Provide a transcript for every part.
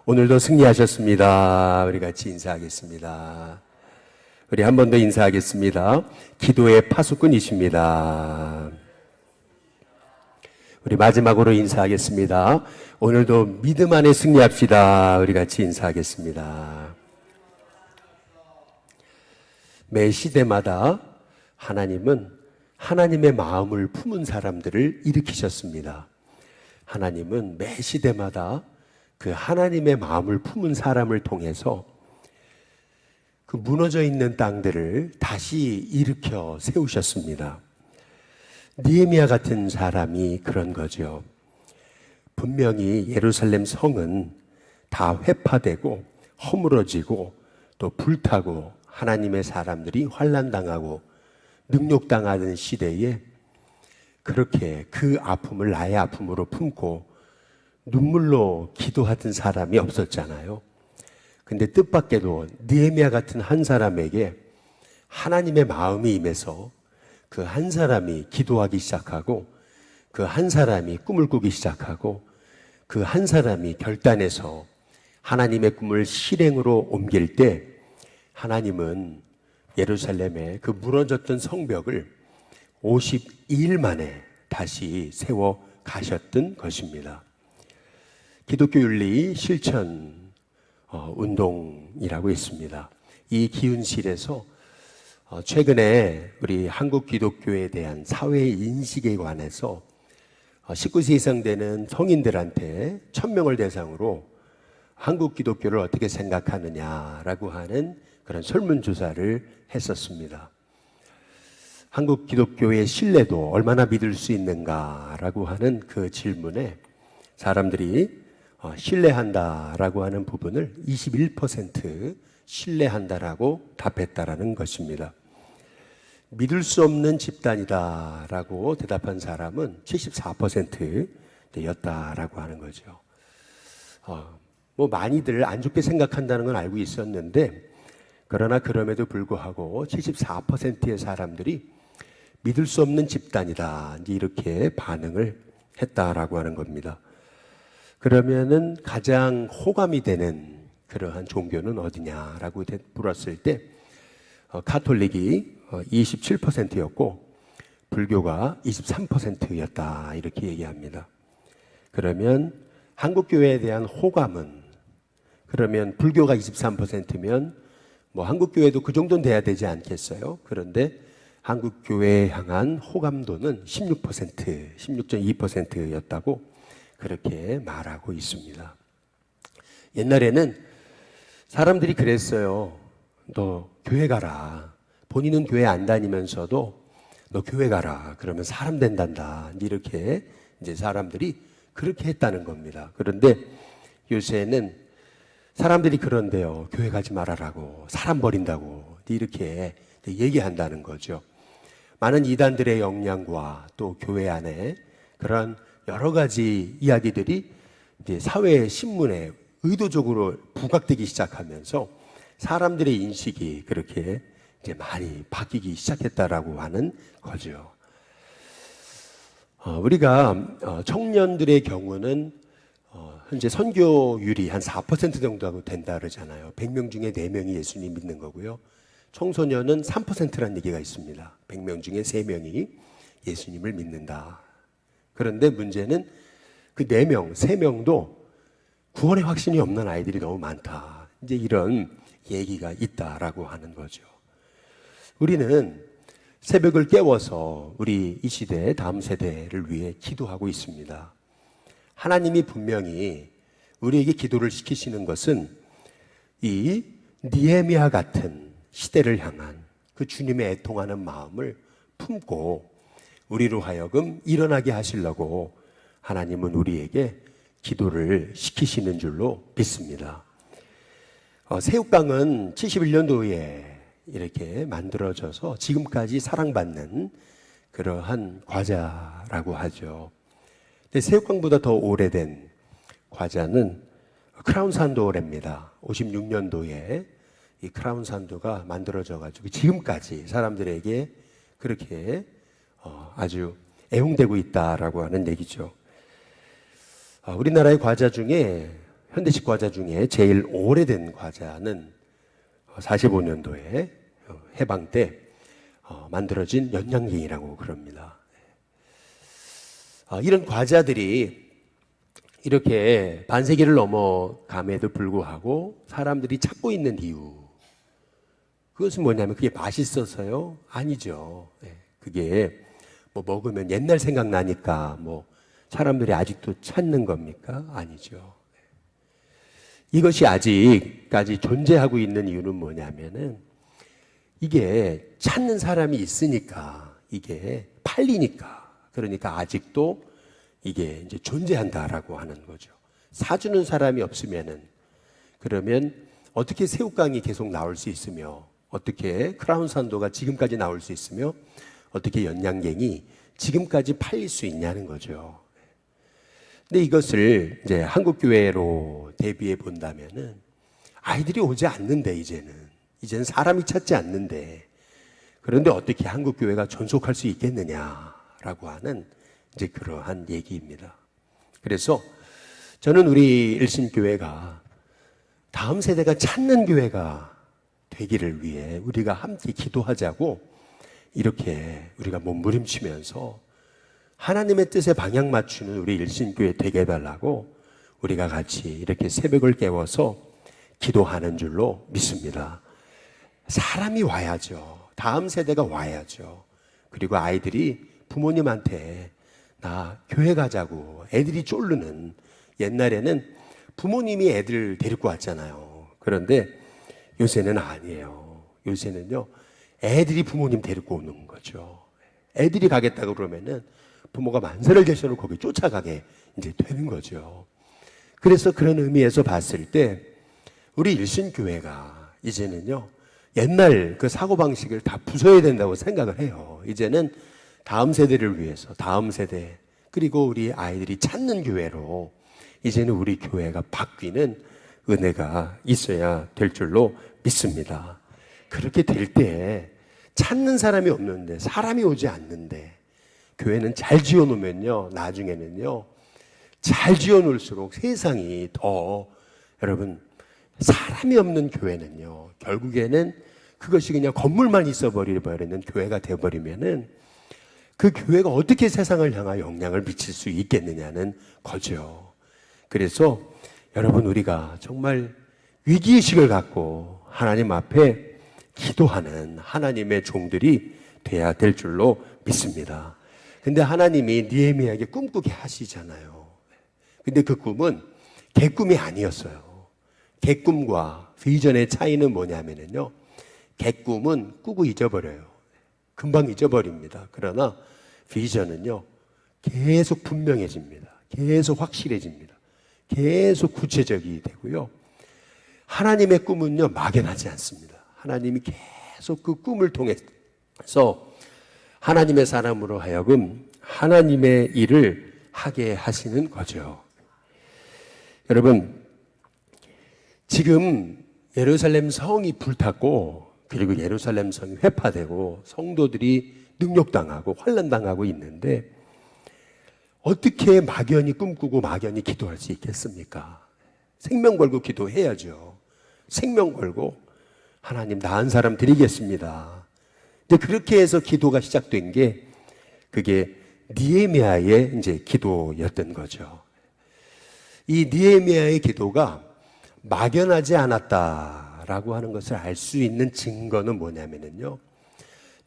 오늘도 승리하셨습니다. 우리 같이 인사하겠습니다. 우리 한 번 더 인사하겠습니다. 기도의 파수꾼이십니다. 우리 마지막으로 인사하겠습니다. 오늘도 믿음 안에 승리합시다. 우리 같이 인사하겠습니다. 매 시대마다 하나님은 하나님의 마음을 품은 사람들을 일으키셨습니다. 하나님은 매 시대마다 그 하나님의 마음을 품은 사람을 통해서 그 무너져 있는 땅들을 다시 일으켜 세우셨습니다. 느헤미야 같은 사람이 그런 거죠. 분명히 예루살렘 성은 다 회파되고 허물어지고 또 불타고 하나님의 사람들이 환난당하고 능욕당하는 시대에 그렇게 그 아픔을 나의 아픔으로 품고 눈물로 기도하던 사람이 없었잖아요. 근데 뜻밖에도 느헤미야 같은 한 사람에게 하나님의 마음이 임해서 그 한 사람이 기도하기 시작하고 그 한 사람이 꿈을 꾸기 시작하고 그 한 사람이 결단해서 하나님의 꿈을 실행으로 옮길 때 하나님은 예루살렘의 그 무너졌던 성벽을 52일 만에 다시 세워 가셨던 것입니다. 기독교 윤리 실천 운동이라고 있습니다. 이 기운실에서 최근에 우리 한국 기독교에 대한 사회 인식에 관해서 19세 이상 되는 성인들한테 1000명을 대상으로 한국 기독교를 어떻게 생각하느냐라고 하는 그런 설문조사를 했었습니다. 한국 기독교의 신뢰도 얼마나 믿을 수 있는가라고 하는 그 질문에 사람들이 신뢰한다라고 하는 부분을 21% 신뢰한다라고 답했다라는 것입니다. 믿을 수 없는 집단이다라고 대답한 사람은 74%였다라고 하는 거죠. 많이들 안 좋게 생각한다는 건 알고 있었는데 그러나 그럼에도 불구하고 74%의 사람들이 믿을 수 없는 집단이다 이렇게 반응을 했다라고 하는 겁니다. 그러면은 가장 호감이 되는 그러한 종교는 어디냐라고 물었을 때 가톨릭이 27%였고 불교가 23%였다 이렇게 얘기합니다. 그러면 한국교회에 대한 호감은 그러면 불교가 23%면 한국교회도 그 정도는 돼야 되지 않겠어요? 그런데 한국교회에 향한 호감도는 16%, 16.2%였다고 그렇게 말하고 있습니다. 옛날에는 사람들이 그랬어요. 너 교회 가라. 본인은 교회 안 다니면서도 너 교회 가라. 그러면 사람 된단다. 이렇게 이제 사람들이 그렇게 했다는 겁니다. 그런데 요새는 사람들이 그런데요. 교회 가지 말아라고. 사람 버린다고. 이렇게 얘기한다는 거죠. 많은 이단들의 역량과 또 교회 안에 그런 여러 가지 이야기들이 이제 사회 신문에 의도적으로 부각되기 시작하면서 사람들의 인식이 그렇게 이제 많이 바뀌기 시작했다라고 하는 거죠. 우리가 청년들의 경우는 현재 선교율이 한 4% 정도 된다 그러잖아요. 100명 중에 4명이 예수님 믿는 거고요. 청소년은 3%라는 얘기가 있습니다. 100명 중에 3명이 예수님을 믿는다. 그런데 문제는 그 4명, 3명도 구원의 확신이 없는 아이들이 너무 많다. 이제 이런 얘기가 있다라고 하는 거죠. 우리는 새벽을 깨워서 우리 이 시대, 다음 세대를 위해 기도하고 있습니다. 하나님이 분명히 우리에게 기도를 시키시는 것은 이 느헤미야 같은 시대를 향한 그 주님의 애통하는 마음을 품고 우리로 하여금 일어나게 하시려고 하나님은 우리에게 기도를 시키시는 줄로 믿습니다. 새우깡은 71년도에 이렇게 만들어져서 지금까지 사랑받는 그러한 과자라고 하죠. 근데 새우깡보다 더 오래된 과자는 크라운 산도래입니다. 56년도에 이 크라운 산도가 만들어져 가지고 지금까지 사람들에게 그렇게 아주 애용되고 있다라고 하는 얘기죠. 우리나라의 과자 중에 현대식 과자 중에 제일 오래된 과자는 45년도에 해방 때 만들어진 연양갱이라고 그럽니다. 이런 과자들이 이렇게 반세기를 넘어감에도 불구하고 사람들이 찾고 있는 이유, 그것은 뭐냐면 그게 맛있어서요? 아니죠. 그게 뭐 먹으면 옛날 생각나니까 뭐 사람들이 아직도 찾는 겁니까? 아니죠. 이것이 아직까지 존재하고 있는 이유는 뭐냐면은 이게 찾는 사람이 있으니까, 이게 팔리니까, 그러니까 아직도 이게 이제 존재한다라고 하는 거죠. 사주는 사람이 없으면은, 그러면 어떻게 새우깡이 계속 나올 수 있으며, 어떻게 크라운 산도가 지금까지 나올 수 있으며, 어떻게 연양갱이 지금까지 팔릴 수 있냐는 거죠. 근데 이것을 이제 한국 교회로 대비해 본다면은 아이들이 오지 않는데, 이제는 사람이 찾지 않는데, 그런데 어떻게 한국 교회가 존속할 수 있겠느냐라고 하는 이제 그러한 얘기입니다. 그래서 저는 우리 일신교회가 다음 세대가 찾는 교회가 되기를 위해 우리가 함께 기도하자고 이렇게 우리가 몸부림치면서 하나님의 뜻에 방향 맞추는 우리 일신교회 되게 해달라고 우리가 같이 이렇게 새벽을 깨워서 기도하는 줄로 믿습니다. 사람이 와야죠. 다음 세대가 와야죠. 그리고 아이들이 부모님한테 나 교회 가자고 애들이 쫄르는, 옛날에는 부모님이 애들 데리고 왔잖아요. 그런데 요새는 아니에요. 요새는요, 애들이 부모님 데리고 오는 거죠. 애들이 가겠다고 그러면은 부모가 만세를 제쳐놓고 거기 쫓아가게 이제 되는 거죠. 그래서 그런 의미에서 봤을 때 우리 일신교회가 이제는요, 옛날 그 사고방식을 다 부숴야 된다고 생각을 해요. 이제는 다음 세대를 위해서, 다음 세대, 그리고 우리 아이들이 찾는 교회로 이제는 우리 교회가 바뀌는 은혜가 있어야 될 줄로 믿습니다. 그렇게 될 때 찾는 사람이 없는데, 사람이 오지 않는데, 교회는 잘 지어놓으면요, 나중에는요, 잘 지어놓을수록 세상이 더, 여러분, 사람이 없는 교회는요, 결국에는 그것이 그냥 건물만 있어버리는 교회가 되어버리면은 그 교회가 어떻게 세상을 향하여 영향을 미칠 수 있겠느냐는 거죠. 그래서 여러분, 우리가 정말 위기의식을 갖고 하나님 앞에 기도하는 하나님의 종들이 돼야 될 줄로 믿습니다. 근데 하나님이 느헤미야에게 꿈꾸게 하시잖아요. 근데 그 꿈은 개꿈이 아니었어요. 개꿈과 비전의 차이는 뭐냐면요, 개꿈은 꾸고 잊어버려요. 금방 잊어버립니다. 그러나 비전은요, 계속 분명해집니다. 계속 확실해집니다. 계속 구체적이 되고요. 하나님의 꿈은요, 막연하지 않습니다. 하나님이 계속 그 꿈을 통해서 하나님의 사람으로 하여금 하나님의 일을 하게 하시는 거죠. 여러분, 지금 예루살렘 성이 불탔고, 그리고 예루살렘 성이 회파되고 성도들이 능욕당하고 환난당하고 있는데 어떻게 막연히 꿈꾸고 막연히 기도할 수 있겠습니까? 생명 걸고 기도해야죠. 생명 걸고 하나님 나은 사람 드리겠습니다. 근데 그렇게 해서 기도가 시작된 게 그게 느헤미야의 이제 기도였던 거죠. 이 느헤미야의 기도가 막연하지 않았다라고 하는 것을 알 수 있는 증거는 뭐냐면요,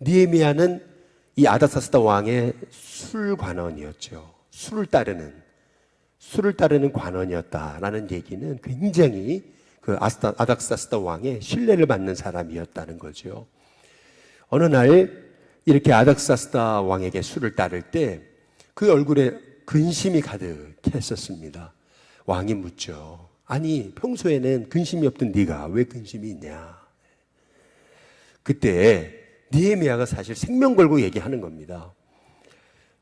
느헤미야는 이 아닥사스다 왕의 술관원이었죠. 술을 따르는 관원이었다라는 얘기는 굉장히 그 아닥사스다 왕의 신뢰를 받는 사람이었다는 거죠. 어느 날 이렇게 아닥사스다 왕에게 술을 따를 때 그 얼굴에 근심이 가득했었습니다. 왕이 묻죠. 아니, 평소에는 근심이 없던 네가 왜 근심이 있냐? 그때 느헤미야가 사실 생명 걸고 얘기하는 겁니다.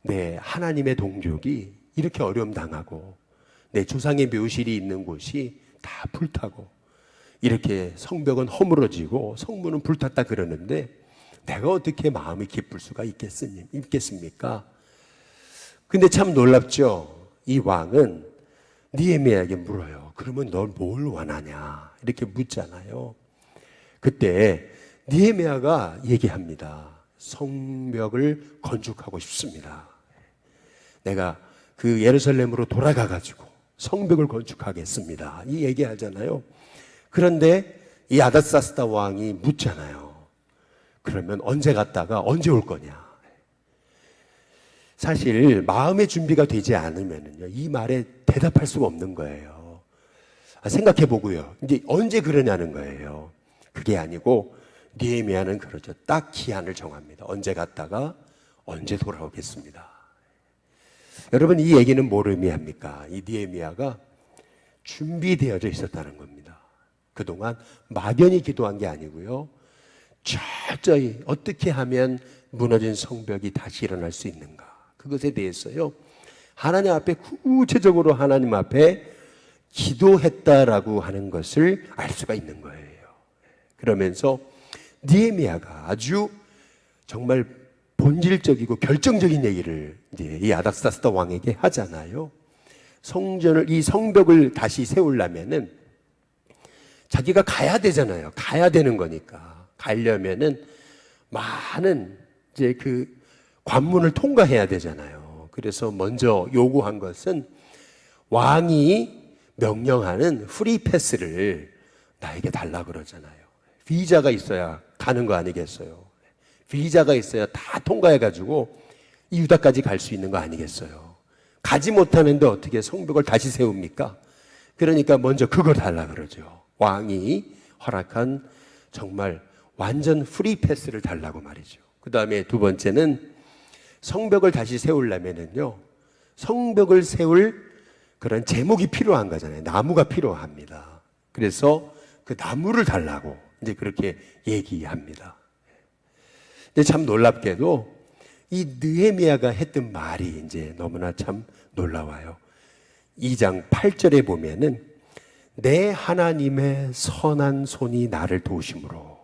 네, 하나님의 동족이 이렇게 어려움 당하고 내 조상의 묘실이 있는 곳이 다 불타고 이렇게 성벽은 허물어지고 성문은 불탔다 그러는데 내가 어떻게 마음이 기쁠 수가 있겠습니까? 근데 참 놀랍죠. 이 왕은 느헤미야에게 물어요. 그러면 넌 뭘 원하냐? 이렇게 묻잖아요. 그때 느헤미야가 얘기합니다. 성벽을 건축하고 싶습니다. 내가 그 예루살렘으로 돌아가 가지고 성벽을 건축하겠습니다. 이 얘기하잖아요. 그런데 이 아닥사스다 왕이 묻잖아요. 그러면 언제 갔다가 언제 올 거냐? 사실 마음의 준비가 되지 않으면요, 이 말에 대답할 수가 없는 거예요. 생각해 보고요. 이제 언제 그러냐는 거예요. 그게 아니고 느헤미야는 그러죠. 딱 기한을 정합니다. 언제 갔다가 언제 돌아오겠습니다. 여러분, 이 얘기는 뭘 의미합니까? 이 느헤미야가 준비되어져 있었다는 겁니다. 그동안 막연히 기도한 게 아니고요, 철저히 어떻게 하면 무너진 성벽이 다시 일어날 수 있는가, 그것에 대해서요, 하나님 앞에 구체적으로 하나님 앞에 기도했다라고 하는 것을 알 수가 있는 거예요. 그러면서 느헤미야가 아주 정말 본질적이고 결정적인 얘기를 이제 이 아닥사스다 왕에게 하잖아요. 이 성벽을 다시 세우려면은 자기가 가야 되잖아요. 가야 되는 거니까. 가려면은 많은 이제 그 관문을 통과해야 되잖아요. 그래서 먼저 요구한 것은 왕이 명령하는 프리 패스를 나에게 달라 그러잖아요. 비자가 있어야 가는 거 아니겠어요? 비자가 있어야 다 통과해가지고 이 유다까지 갈 수 있는 거 아니겠어요? 가지 못하는데 어떻게 성벽을 다시 세웁니까? 그러니까 먼저 그걸 달라 그러죠. 왕이 허락한 정말 완전 프리 패스를 달라고 말이죠. 그 다음에 두 번째는 성벽을 다시 세우려면은요, 성벽을 세울 그런 제목이 필요한 거잖아요. 나무가 필요합니다. 그래서 그 나무를 달라고 이제 그렇게 얘기합니다. 근데 참 놀랍게도 이 느헤미야가 했던 말이 이제 너무나 참 놀라워요. 2장 8절에 보면은 내 하나님의 선한 손이 나를 도우심으로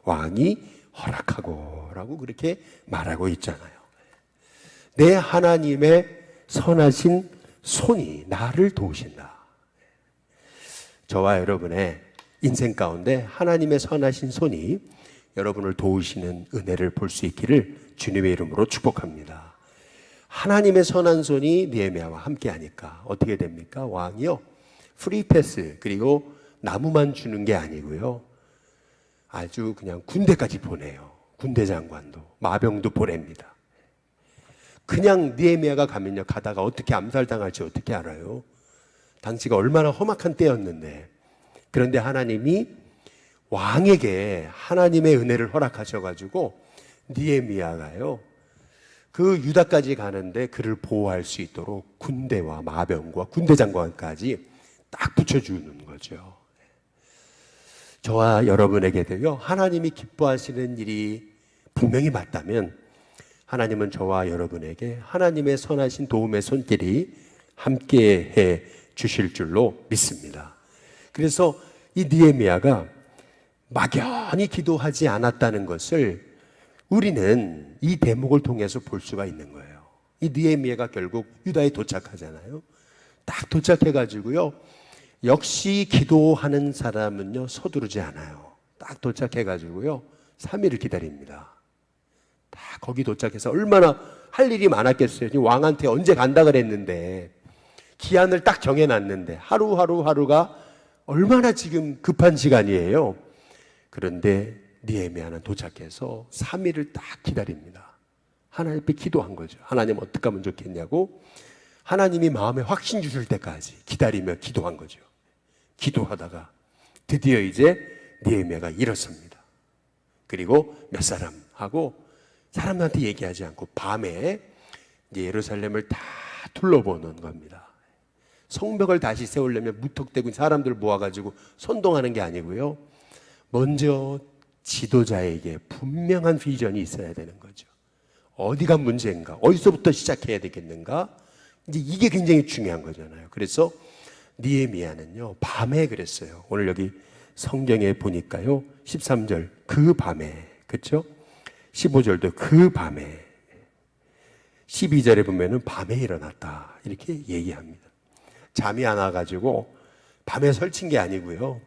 왕이 허락하고 라고 그렇게 말하고 있잖아요. 내 하나님의 선하신 손이 나를 도우신다. 저와 여러분의 인생 가운데 하나님의 선하신 손이 여러분을 도우시는 은혜를 볼 수 있기를 주님의 이름으로 축복합니다. 하나님의 선한 손이 느헤미야와 함께 하니까 어떻게 됩니까? 왕이요, 프리패스, 그리고 나무만 주는 게 아니고요, 아주 그냥 군대까지 보내요. 군대 장관도, 마병도 보냅니다. 그냥 느헤미야가 가면요, 가다가 어떻게 암살당할지 어떻게 알아요? 당시가 얼마나 험악한 때였는데. 그런데 하나님이 왕에게 하나님의 은혜를 허락하셔가지고 느헤미야가요, 그 유다까지 가는데 그를 보호할 수 있도록 군대와 마병과 군대 장관까지 딱 붙여주는 거죠. 저와 여러분에게도요, 하나님이 기뻐하시는 일이 분명히 맞다면 하나님은 저와 여러분에게 하나님의 선하신 도움의 손길이 함께 해 주실 줄로 믿습니다. 그래서 이 느헤미야가 막연히 기도하지 않았다는 것을 우리는 이 대목을 통해서 볼 수가 있는 거예요. 이 느헤미야가 결국 유다에 도착하잖아요. 딱 도착해가지고요, 역시 기도하는 사람은요, 서두르지 않아요. 딱 도착해가지고요, 3일을 기다립니다. 딱 거기 도착해서 얼마나 할 일이 많았겠어요. 왕한테 언제 간다 그랬는데, 기한을 딱 정해놨는데 하루가 얼마나 지금 급한 시간이에요. 그런데 느헤미야는 도착해서 3일을 딱 기다립니다. 하나님 앞에 기도한 거죠. 하나님 어떻게 하면 좋겠냐고 하나님이 마음에 확신 주실 때까지 기다리며 기도한 거죠. 기도하다가 드디어 이제 느헤미야가 일어섭니다. 그리고 몇 사람하고 사람들한테 얘기하지 않고 밤에 이제 예루살렘을 다 둘러보는 겁니다. 성벽을 다시 세우려면 무턱대고 사람들 모아가지고 선동하는 게 아니고요, 먼저 지도자에게 분명한 비전이 있어야 되는 거죠. 어디가 문제인가? 어디서부터 시작해야 되겠는가? 이제 이게 굉장히 중요한 거잖아요. 그래서 느헤미야는요, 밤에 그랬어요. 오늘 여기 성경에 보니까요, 13절 그 밤에, 그렇죠? 15절도 그 밤에, 12절에 보면은 밤에 일어났다 이렇게 얘기합니다. 잠이 안 와가지고 밤에 설친 게 아니고요.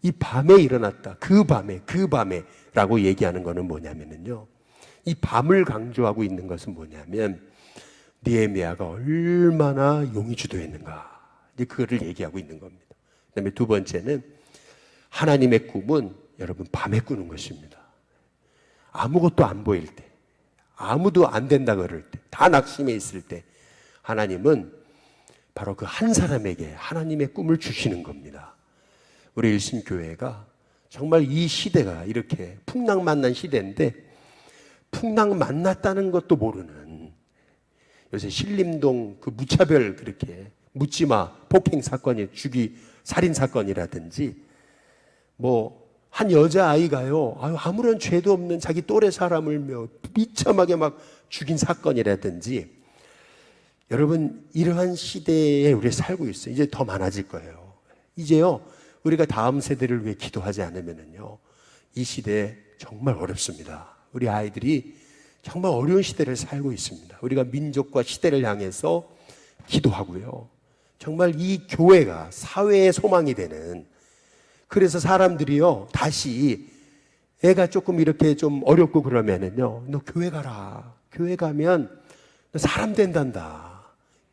이 밤에 일어났다. 그 밤에 라고 얘기하는 거는 뭐냐면요. 이 밤을 강조하고 있는 것은 뭐냐면 느헤미야가 얼마나 용이 주도했는가. 이제 그거를 얘기하고 있는 겁니다. 그 다음에 두 번째는 하나님의 꿈은 여러분 밤에 꾸는 것입니다. 아무것도 안 보일 때, 아무도 안 된다 그럴 때, 다 낙심해 있을 때 하나님은 바로 그 한 사람에게 하나님의 꿈을 주시는 겁니다. 우리 일신교회가 정말 이 시대가 이렇게 풍랑 만난 시대인데 풍랑 만났다는 것도 모르는, 요새 신림동 그 무차별 그렇게 묻지마 폭행 사건이 살인 사건이라든지 뭐 한 여자아이가요 아무런 죄도 없는 자기 또래 사람을 비참하게 막 죽인 사건이라든지, 여러분 이러한 시대에 우리가 살고 있어요. 이제 더 많아질 거예요. 이제요 우리가 다음 세대를 위해 기도하지 않으면요 이 시대 정말 어렵습니다. 우리 아이들이 정말 어려운 시대를 살고 있습니다. 우리가 민족과 시대를 향해서 기도하고요. 정말 이 교회가 사회의 소망이 되는, 그래서 사람들이요 다시 애가 조금 이렇게 좀 어렵고 그러면은요 너 교회 가라. 교회 가면 너 사람 된단다.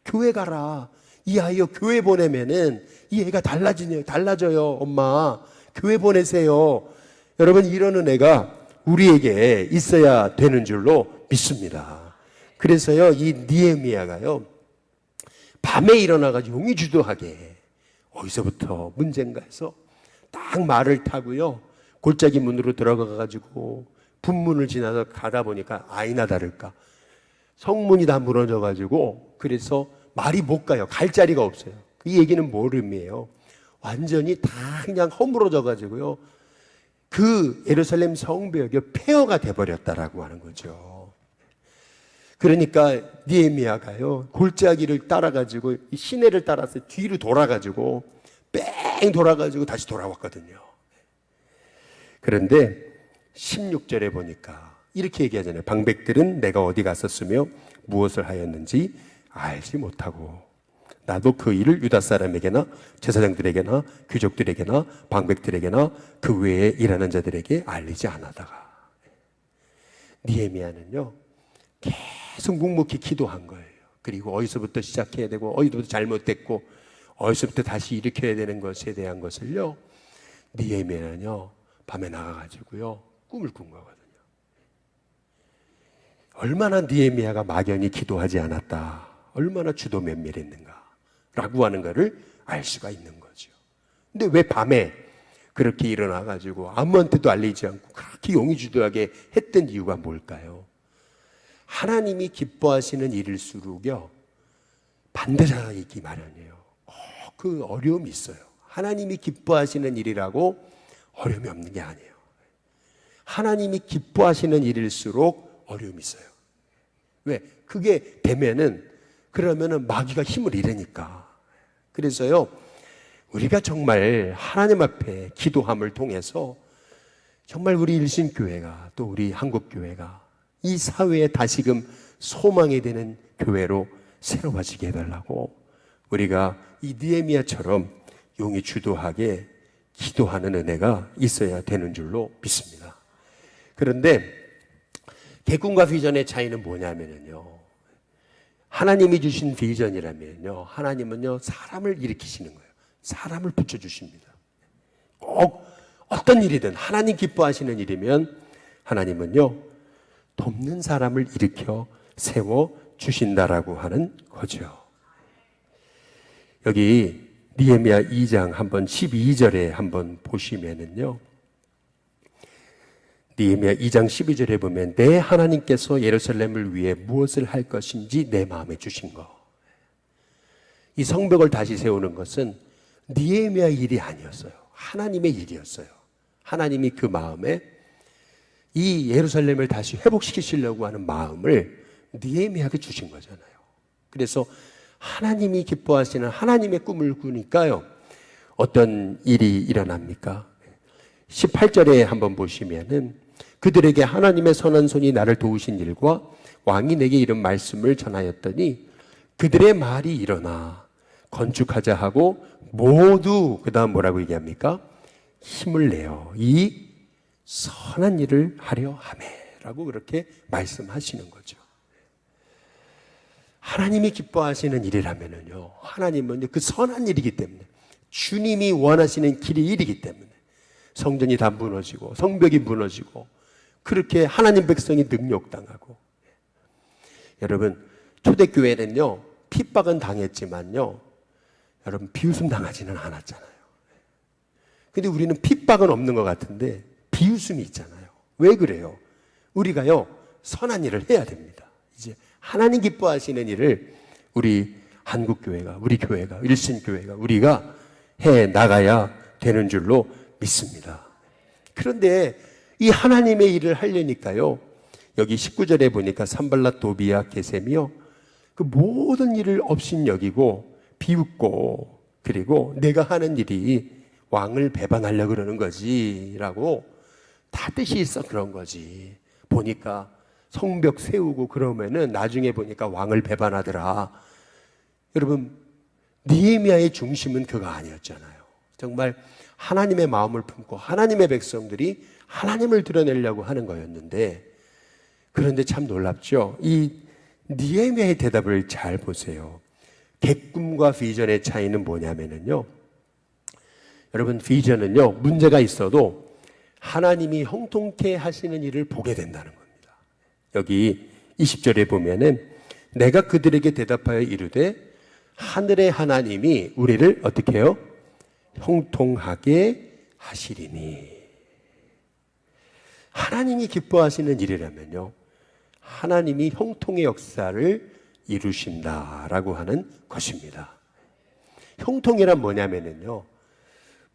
교회 가라. 이 아이요 교회 보내면은 이 애가 달라져요. 엄마 교회 보내세요. 여러분 이런 은혜가 우리에게 있어야 되는 줄로 믿습니다. 그래서요 이 느헤미야가요 밤에 일어나가지고 용이 주도하게, 어디서부터 문제인가 해서 딱 말을 타고요 골짜기 문으로 들어가가지고 분문을 지나서 가다 보니까 아니나 다를까 성문이 다 무너져가지고 그래서 말이 못 가요. 갈 자리가 없어요. 이 얘기는 뭘 의미해요? 완전히 다 그냥 허물어져가지고요 그 예루살렘 성벽이 폐허가 돼버렸다라고 하는 거죠. 그러니까 느헤미야가요 골짜기를 따라가지고 이 시내를 따라서 뒤로 돌아가지고 뺑 돌아가지고 다시 돌아왔거든요. 그런데 16절에 보니까 이렇게 얘기하잖아요. 방백들은 내가 어디 갔었으며 무엇을 하였는지 알지 못하고 나도 그 일을 유다 사람에게나 제사장들에게나 귀족들에게나 방백들에게나 그 외에 일하는 자들에게 알리지 않았다가, 느헤미야는요 계속 묵묵히 기도한 거예요. 그리고 어디서부터 시작해야 되고 어디서부터 잘못됐고 어디서부터 다시 일으켜야 되는 것에 대한 것을요 느헤미야는요 밤에 나가가지고요 꿈을 꾼 거거든요. 얼마나 느헤미야가 막연히 기도하지 않았다, 얼마나 주도 면밀했는가 라고 하는 것을 알 수가 있는 거죠. 근데 왜 밤에 그렇게 일어나가지고 아무한테도 알리지 않고 그렇게 용이 주도하게 했던 이유가 뭘까요? 하나님이 기뻐하시는 일일수록요 반대자이기 마련이에요. 그 어려움이 있어요. 하나님이 기뻐하시는 일이라고 어려움이 없는 게 아니에요. 하나님이 기뻐하시는 일일수록 어려움이 있어요. 왜? 그게 되면은 그러면은 마귀가 힘을 잃으니까. 그래서요 우리가 정말 하나님 앞에 기도함을 통해서 정말 우리 일신교회가 또 우리 한국교회가 이 사회에 다시금 소망이 되는 교회로 새로워지게 해달라고 우리가 이 느헤미야처럼 용이 주도하게 기도하는 은혜가 있어야 되는 줄로 믿습니다. 그런데 개꿈과 비전의 차이는 뭐냐면요 하나님이 주신 비전이라면요 하나님은요 사람을 일으키시는 거예요. 사람을 붙여주십니다. 꼭 어떤 일이든 하나님 기뻐하시는 일이면 하나님은요 돕는 사람을 일으켜 세워주신다라고 하는 거죠. 여기 느헤미야 2장 한번 12절에 한번 보시면은요 느헤미야 2장 12절에 보면 내 하나님께서 예루살렘을 위해 무엇을 할 것인지 내 마음에 주신 거. 이 성벽을 다시 세우는 것은 느헤미야 일이 아니었어요. 하나님의 일이었어요. 하나님이 그 마음에 이 예루살렘을 다시 회복시키시려고 하는 마음을 느헤미야에게 주신 거잖아요. 그래서 하나님이 기뻐하시는 하나님의 꿈을 꾸니까요 어떤 일이 일어납니까? 18절에 한번 보시면은 그들에게 하나님의 선한 손이 나를 도우신 일과 왕이 내게 이런 말씀을 전하였더니 그들의 말이 일어나 건축하자 하고 모두 그다음 뭐라고 얘기합니까? 힘을 내어 이 선한 일을 하려 하매라고 그렇게 말씀하시는 거죠. 하나님이 기뻐하시는 일이라면은요, 하나님은 그 선한 일이기 때문에, 주님이 원하시는 길이 일이기 때문에 성전이 다 무너지고 성벽이 무너지고 그렇게 하나님 백성이 능욕당하고. 여러분, 초대교회는요 핍박은 당했지만요, 여러분 비웃음 당하지는 않았잖아요. 근데 우리는 핍박은 없는 것 같은데 비웃음이 있잖아요. 왜 그래요? 우리가요 선한 일을 해야 됩니다. 이제 하나님 기뻐하시는 일을 우리 한국교회가, 우리 교회가, 일신교회가 우리가 해 나가야 되는 줄로 믿습니다. 그런데 이 하나님의 일을 하려니까요, 여기 19절에 보니까 산발랏 도비아 게셈이요, 그 모든 일을 업신여기고 비웃고, 그리고 내가 하는 일이 왕을 배반하려고 그러는 거지 라고 다 뜻이 있어 그런 거지. 보니까 성벽 세우고 그러면은 나중에 보니까 왕을 배반하더라. 여러분, 느헤미야의 중심은 그거 아니었잖아요. 정말 하나님의 마음을 품고 하나님의 백성들이 하나님을 드러내려고 하는 거였는데, 그런데 참 놀랍죠. 이 느헤미야의 대답을 잘 보세요. 객꿈과 비전의 차이는 뭐냐면요, 여러분, 비전은요 문제가 있어도 하나님이 형통케 하시는 일을 보게 된다는 겁니다. 여기 20절에 보면은 내가 그들에게 대답하여 이르되 하늘의 하나님이 우리를 어떻게 해요? 형통하게 하시리니. 하나님이 기뻐하시는 일이라면요, 하나님이 형통의 역사를 이루신다라고 하는 것입니다. 형통이란 뭐냐면요,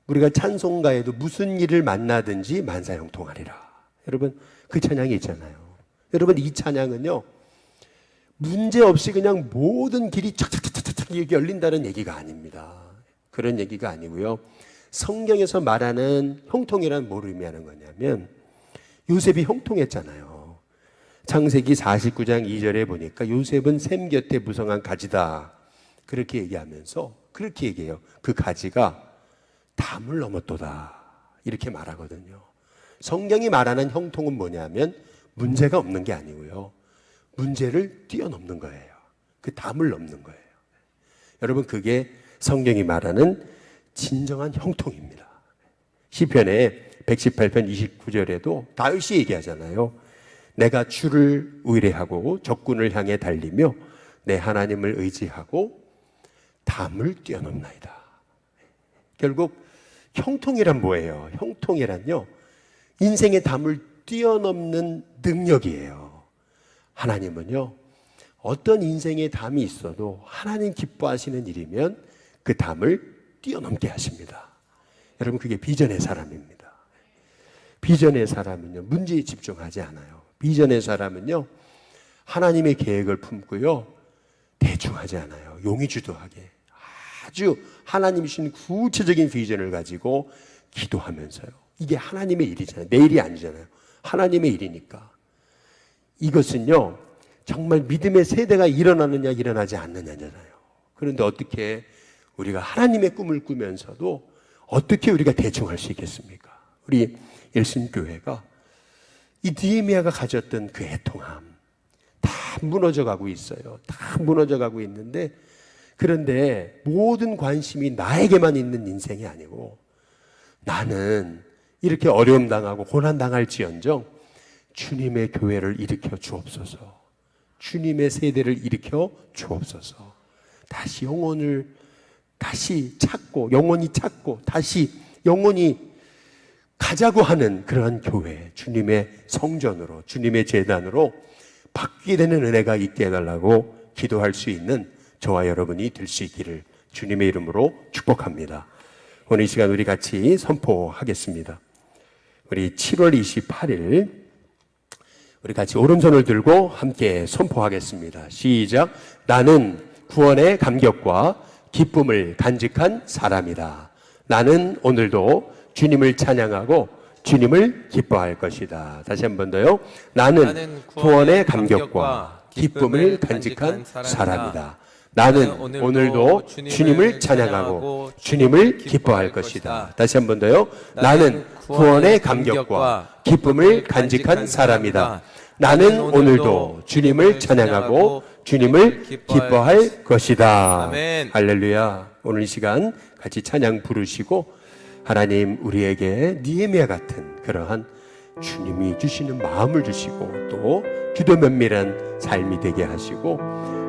우리가 찬송가에도 무슨 일을 만나든지 만사형통하리라. 여러분, 그 찬양이 있잖아요. 여러분, 이 찬양은요 문제 없이 그냥 모든 길이 착착착착착 열린다는 얘기가 아닙니다. 그런 얘기가 아니고요, 성경에서 말하는 형통이란 뭘 의미하는 거냐면, 요셉이 형통했잖아요. 창세기 49장 2절에 보니까 요셉은 샘 곁에 무성한 가지다 그렇게 얘기하면서 그렇게 얘기해요. 그 가지가 담을 넘었도다 이렇게 말하거든요. 성경이 말하는 형통은 뭐냐면 문제가 없는 게 아니고요, 문제를 뛰어넘는 거예요. 그 담을 넘는 거예요. 여러분, 그게 성경이 말하는 진정한 형통입니다. 시편에 118편 29절에도 다윗이 얘기하잖아요. 내가 주를 의뢰하고 적군을 향해 달리며 내 하나님을 의지하고 담을 뛰어넘나이다. 결국 형통이란 뭐예요? 형통이란요, 인생의 담을 뛰어넘는 능력이에요. 하나님은요, 어떤 인생의 담이 있어도 하나님 기뻐하시는 일이면 그 담을 뛰어넘게 하십니다. 여러분, 그게 비전의 사람입니다. 비전의 사람은요 문제에 집중하지 않아요. 비전의 사람은요 하나님의 계획을 품고요 대충 하지 않아요. 용의주도하게 아주 하나님이 주신 구체적인 비전을 가지고 기도하면서요. 이게 하나님의 일이잖아요. 내 일이 아니잖아요. 하나님의 일이니까. 이것은요 정말 믿음의 세대가 일어나느냐 일어나지 않느냐잖아요. 그런데 어떻게 우리가 하나님의 꿈을 꾸면서도 어떻게 우리가 대충 할 수 있겠습니까? 우리 일신교회가 이 느헤미야가 가졌던 그 애통함 다 무너져가고 있어요. 다 무너져가고 있는데, 그런데 모든 관심이 나에게만 있는 인생이 아니고, 나는 이렇게 어려움 당하고 고난 당할지언정 주님의 교회를 일으켜 주옵소서, 주님의 세대를 일으켜 주옵소서. 다시 영혼을 다시 찾고 영원히 찾고 다시 영원히 가자고 하는 그러한 교회, 주님의 성전으로, 주님의 제단으로 바뀌게 되는 은혜가 있게 해달라고 기도할 수 있는 저와 여러분이 될 수 있기를 주님의 이름으로 축복합니다. 오늘 이 시간 우리 같이 선포하겠습니다. 우리 7월 28일 우리 같이 오른손을 들고 함께 선포하겠습니다. 시작. 나는 구원의 감격과 기쁨을 간직한 사람이다. 나는 오늘도 주님을 찬양하고 주님을 기뻐할 것이다. 다시 한 번 더요. 나는 구원의 감격과 기쁨을 간직한 사람이다. 나는 오늘도 주님을 찬양하고 주님을 기뻐할 것이다. 다시 한 번 더요. 나는 구원의 감격과 기쁨을 간직한 사람이다. 나는 오늘도 주님을 찬양하고 주님을 기뻐할 것이다. 아멘. 할렐루야. 오늘 이 시간 같이 찬양 부르시고 하나님 우리에게 니에미야 같은 그러한 주님이 주시는 마음을 주시고 또 기도 면밀한 삶이 되게 하시고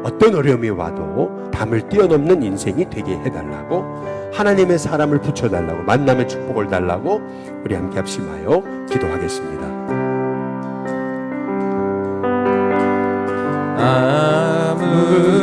어떤 어려움이 와도 담을 뛰어넘는 인생이 되게 해달라고 하나님의 사람을 붙여달라고 만남의 축복을 달라고 우리 함께 합심하여 기도하겠습니다. 아무